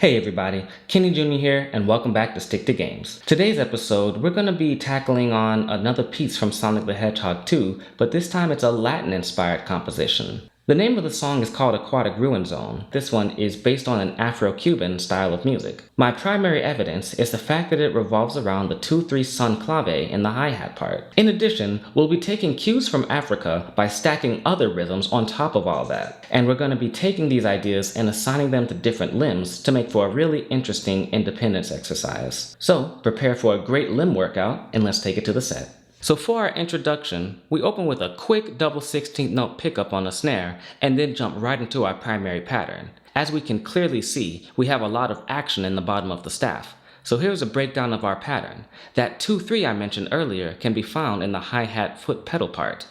Hey everybody, Kenny Jr. here and welcome back to Stick to Games. Today's episode, we're going to be tackling on another piece from Sonic the Hedgehog 2, but this time it's a Latin-inspired composition. The name of the song is called Aquatic Ruin Zone. This one is based on an Afro-Cuban style of music. My primary evidence is the fact that it revolves around the 2-3 son clave in the hi-hat part. In addition, we'll be taking cues from Africa by stacking other rhythms on top of all that. And we're going to be taking these ideas and assigning them to different limbs to make for a really interesting independence exercise. So, prepare for a great limb workout and let's take it to the set. So for our introduction, we open with a quick double 16th note pickup on the snare and then jump right into our primary pattern. As we can clearly see, we have a lot of action in the bottom of the staff. So here's a breakdown of our pattern. That 2-3 I mentioned earlier can be found in the hi-hat foot pedal part.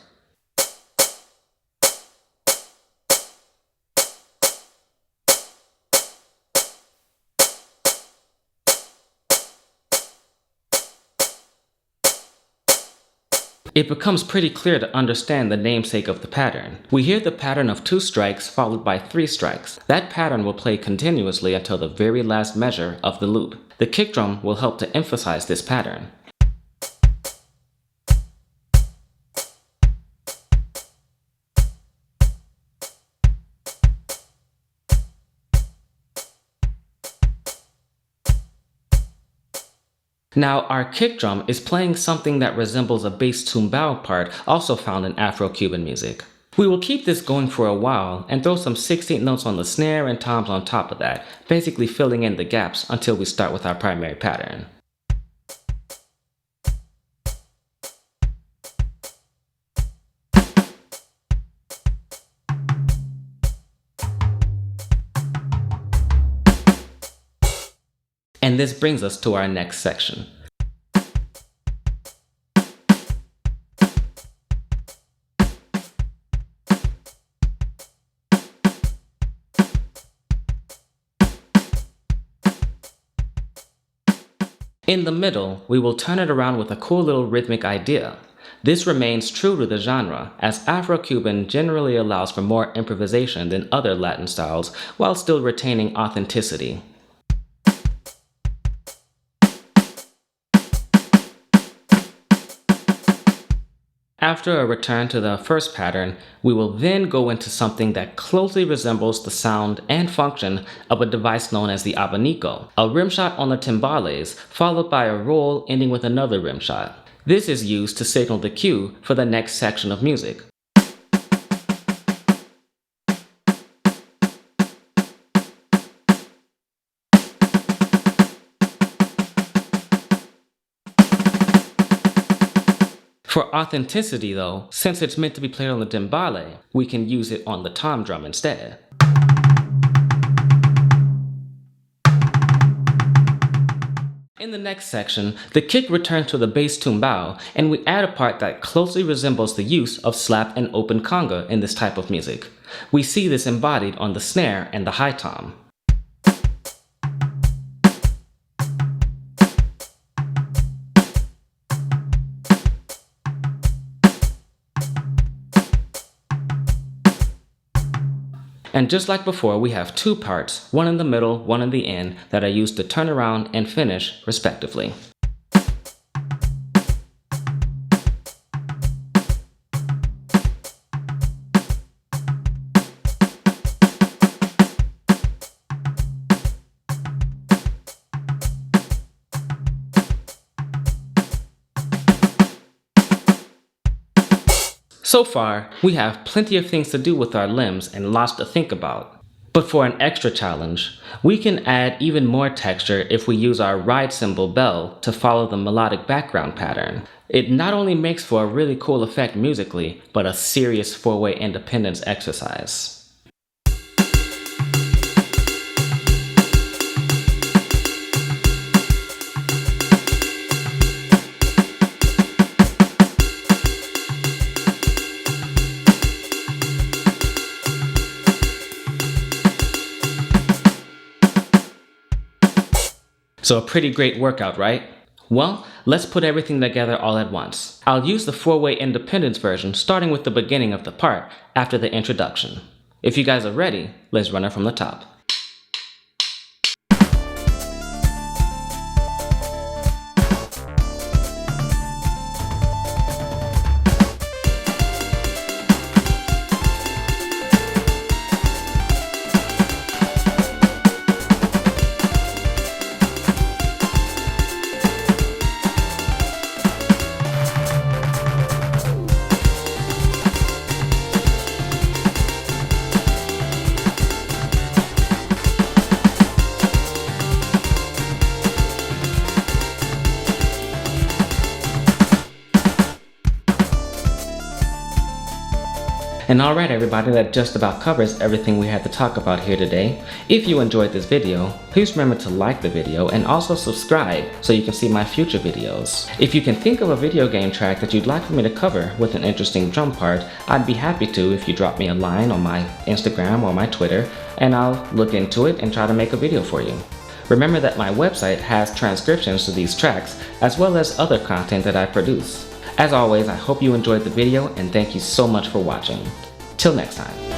It becomes pretty clear to understand the namesake of the pattern. We hear the pattern of 2 strikes followed by 3 strikes. That pattern will play continuously until the very last measure of the loop. The kick drum will help to emphasize this pattern. Now, our kick drum is playing something that resembles a bass tumbao part also found in Afro-Cuban music. We will keep this going for a while and throw some 16th notes on the snare and toms on top of that, basically filling in the gaps until we start with our primary pattern. And this brings us to our next section. In the middle, we will turn it around with a cool little rhythmic idea. This remains true to the genre, as Afro-Cuban generally allows for more improvisation than other Latin styles while still retaining authenticity. After a return to the first pattern, we will then go into something that closely resembles the sound and function of a device known as the abanico, a rim shot on the timbales followed by a roll ending with another rim shot. This is used to signal the cue for the next section of music. For authenticity though, since it's meant to be played on the timbale, we can use it on the tom drum instead. In the next section, the kick returns to the bass tumbao and we add a part that closely resembles the use of slap and open conga in this type of music. We see this embodied on the snare and the high tom. And just like before, we have 2 parts, one in the middle, one in the end, that are used to turn around and finish, respectively. So far, we have plenty of things to do with our limbs and lots to think about. But for an extra challenge, we can add even more texture if we use our ride cymbal bell to follow the melodic background pattern. It not only makes for a really cool effect musically, but a serious 4-way independence exercise. So a pretty great workout, right? Well, let's put everything together all at once. I'll use the 4-way independence version starting with the beginning of the part after the introduction. If you guys are ready, let's run it from the top. And alright everybody, that just about covers everything we had to talk about here today. If you enjoyed this video, please remember to like the video and also subscribe so you can see my future videos. If you can think of a video game track that you'd like for me to cover with an interesting drum part, I'd be happy to if you drop me a line on my Instagram or my Twitter, and I'll look into it and try to make a video for you. Remember that my website has transcriptions to these tracks as well as other content that I produce. As always, I hope you enjoyed the video and thank you so much for watching. Till next time.